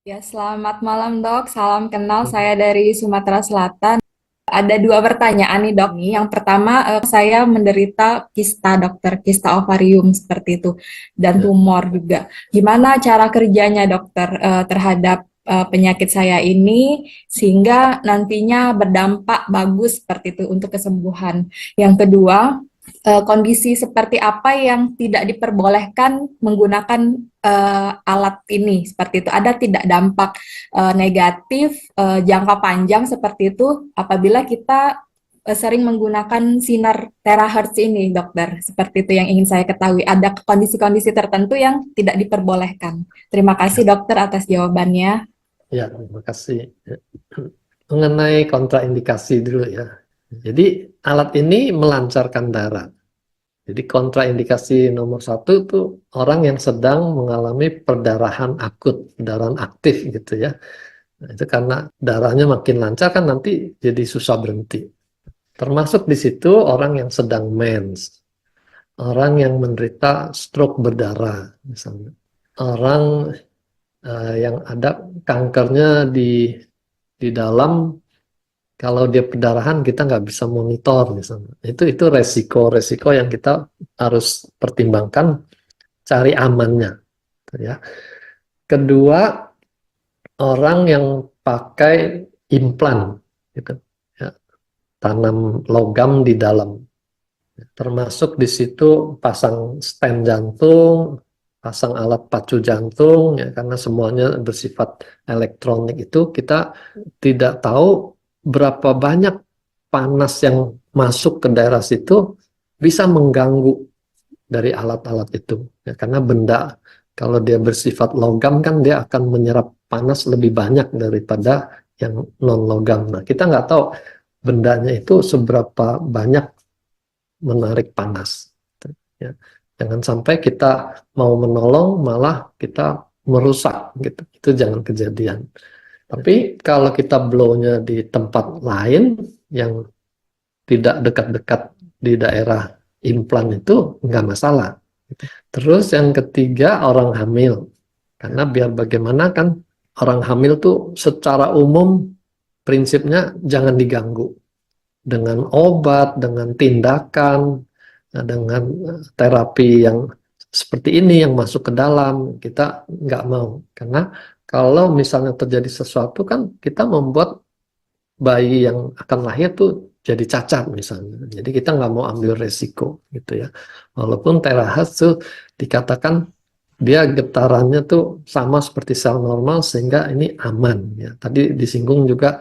Ya, selamat malam dok. Salam kenal, saya dari Sumatera Selatan. Ada dua pertanyaan nih dok. Yang pertama, saya menderita kista dokter, kista ovarium seperti itu, dan Ya, tumor juga. Gimana cara kerjanya dokter terhadap penyakit saya ini, sehingga nantinya berdampak bagus seperti itu untuk kesembuhan. Yang kedua, kondisi seperti apa yang tidak diperbolehkan menggunakan alat ini seperti itu. Ada tidak dampak negatif jangka panjang seperti itu apabila kita sering menggunakan sinar terahertz ini, dokter. Seperti itu yang ingin saya ketahui. Ada kondisi-kondisi tertentu yang tidak diperbolehkan. Terima kasih, dokter, atas jawabannya. ya, terima kasih. Ya. Mengenai kontraindikasi dulu ya. Jadi alat ini melancarkan darah. Jadi kontraindikasi nomor satu itu orang yang sedang mengalami perdarahan akut, perdarahan aktif gitu ya. Nah, itu karena darahnya makin lancar kan nanti jadi susah berhenti. Termasuk di situ orang yang sedang mens, orang yang menderita stroke berdarah misalnya, orang yang ada kankernya di dalam. Kalau dia perdarahan kita nggak bisa monitor misalnya. Itu resiko-resiko yang kita harus pertimbangkan, cari amannya, gitu ya. Kedua, orang yang pakai implan, gitu, ya, tanam logam di dalam, termasuk di situ pasang stent jantung, pasang alat pacu jantung, ya, karena semuanya bersifat elektronik itu kita tidak tahu berapa banyak panas yang masuk ke daerah situ bisa mengganggu dari alat-alat itu. Ya, karena benda kalau dia bersifat logam kan dia akan menyerap panas lebih banyak daripada yang non logam. Nah, kita nggak tahu bendanya itu seberapa banyak menarik panas. Ya. Jangan sampai kita mau menolong malah kita merusak gitu. Itu jangan kejadian. Tapi kalau kita blow-nya di tempat lain yang tidak dekat-dekat di daerah implan itu nggak masalah. Terus yang ketiga orang hamil. Karena biar bagaimana kan orang hamil tuh secara umum prinsipnya jangan diganggu dengan obat, dengan tindakan, dengan terapi yang seperti ini yang masuk ke dalam, kita nggak mau. Karena kalau misalnya terjadi sesuatu kan kita membuat bayi yang akan lahir tuh jadi cacat misalnya. Jadi kita nggak mau ambil resiko gitu ya. Walaupun terahertz tuh dikatakan dia getarannya tuh sama seperti sel normal sehingga ini aman ya. Tadi disinggung juga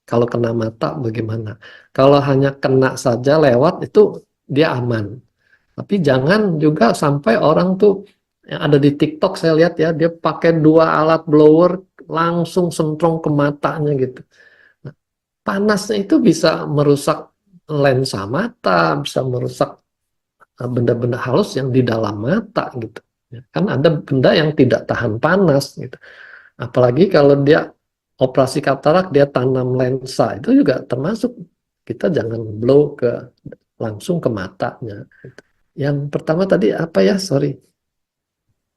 kalau kena mata bagaimana. Kalau hanya kena saja lewat itu dia aman. Tapi jangan juga sampai orang tuh yang ada di TikTok saya lihat ya, dia pakai dua alat blower langsung sentrong ke matanya gitu. Nah, panasnya itu bisa merusak lensa mata, bisa merusak benda-benda halus yang di dalam mata gitu. Ya, kan ada benda yang tidak tahan panas gitu. Apalagi kalau dia operasi katarak, dia tanam lensa, itu juga termasuk kita jangan blow langsung ke matanya. Yang pertama tadi apa ya? Sorry.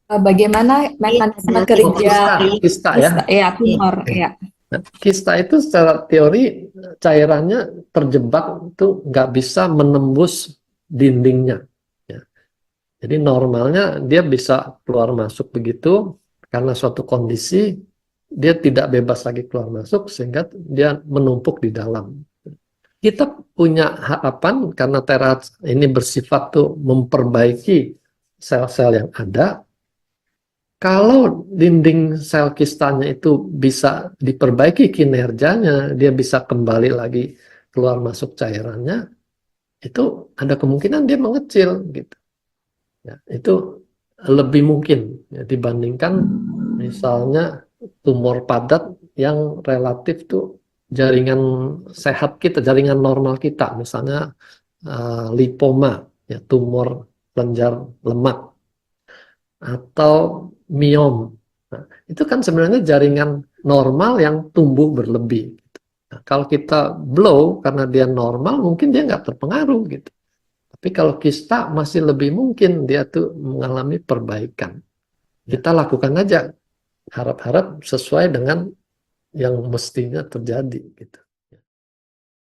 Bagaimana mekanisme Oh, kerja kista, kista ya. kista, ya, tumor, ya. Nah, kista itu secara teori cairannya terjebak itu nggak bisa menembus dindingnya. Ya. Jadi normalnya dia bisa keluar masuk begitu karena suatu kondisi dia tidak bebas lagi keluar masuk sehingga dia menumpuk di dalam. Kita punya harapan karena teras ini bersifat tuh memperbaiki sel-sel yang ada. Kalau dinding sel kistanya itu bisa diperbaiki kinerjanya, dia bisa kembali lagi keluar masuk cairannya, itu ada kemungkinan dia mengecil gitu. Ya, itu lebih mungkin ya, dibandingkan misalnya tumor padat yang relatif tuh jaringan sehat kita, jaringan normal kita, misalnya lipoma, ya tumor kelenjar lemak atau miom. Nah, itu kan sebenarnya jaringan normal yang tumbuh berlebih. Nah, kalau kita blow karena dia normal, mungkin dia nggak terpengaruh gitu. Tapi kalau kista masih lebih mungkin dia tuh mengalami perbaikan. Ya, Kita lakukan aja harap-harap sesuai dengan yang mestinya terjadi gitu.